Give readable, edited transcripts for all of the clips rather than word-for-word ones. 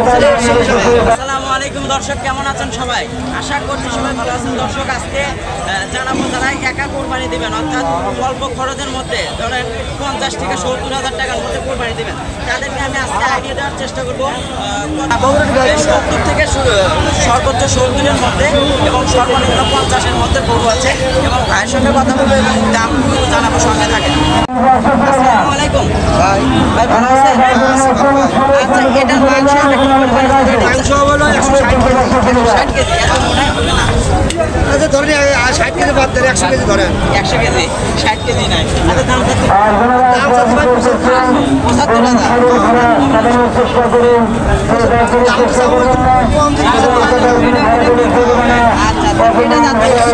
আসসালামু আলাইকুম দর্শক, কেমন আছেন সবাই? আশা করছি সবাই ভালো আছেন। দর্শক, আজকে জানাবো যারা একা কোরবানি দিবেন, অর্থাৎ অল্প খরচের মধ্যে ধরেন 50 থেকে 70,000 টাকার মধ্যে কোরবানি দিবেন, তাদেরকে আমি আজকে আইডিয়া দেওয়ার চেষ্টা করবো। 70 থেকে সর্বোচ্চ 70-এর মধ্যে এবং সর্বনিম্ন 50-এর মধ্যে গরু আছে এবং ভাইয়ের সঙ্গে কথা বলবো এবং দাম জানাবো, সঙ্গে থাকে। আসসালামু আলাইকুম ভাই, ভালো আছেন? আচ্ছা, এটার মাংস হলো 160 কেজি। এত মনে হয় না? আচ্ছা ধরেন 60 কেজি বাদ দেন, 100 কেজি ধরেন। 100 কেজি, 60 কেজি নাই। আচ্ছা, দাম কত? দাম চাচ্ছি ভাই 75,000। আচ্ছা, এটা যাচ্ছে 48।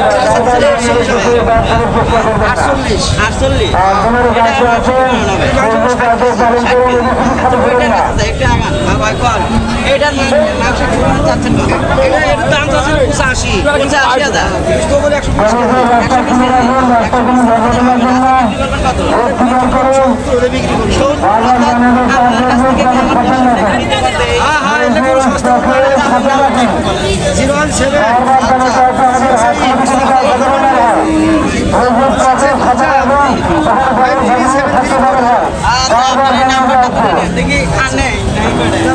এটার মাংস চাচ্ছেন কত? এটার দাম চাচ্ছি 85। 85,000। তো বলে 120 কেজি। 100 কেজি, 120 বিক্রি করবেন কত? আপনার কাছ থেকে কি আমার দর্শকদের গাড়ি দিতে পারবে? হ্যাঁ, এটা কোনো সস্তা হবে না। 017 দেখি আর নেই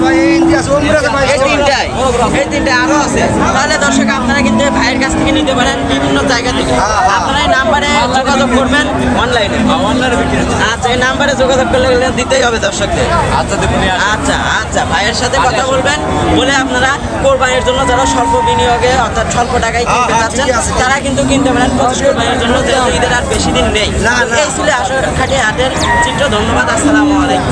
ভাই ইন্ডিয়া সোমরা ভাই এই তিনটায় আরো আছে। তাহলে দর্শক, আপনারা কিন্তু ভাইয়ের কাছ থেকে নিতে পারেন বিভিন্ন জায়গা থেকে। আপনারা এই নাম্বারে যোগাযোগ করবেন অনলাইনে। আচ্ছা, এই নাম্বারে যোগাযোগ করলে দিতেই হবে দর্শকদের। আচ্ছা, ভাইয়ের সাথে কথা বলবেন, বলে আপনারা কোরবানির জন্য যারা স্বল্প বিনিয়োগে অর্থাৎ স্বল্প টাকায় কিনতে চাচ্ছেন তারা কিন্তু কিনতে পারেন 25 কোরবানির জন্য, যেহেতু ঈদের আর বেশি দিন নেই। এই ছিল আসলে খাঁটি হাটের চিত্র। ধন্যবাদ, আসসালামু আলাইকুম।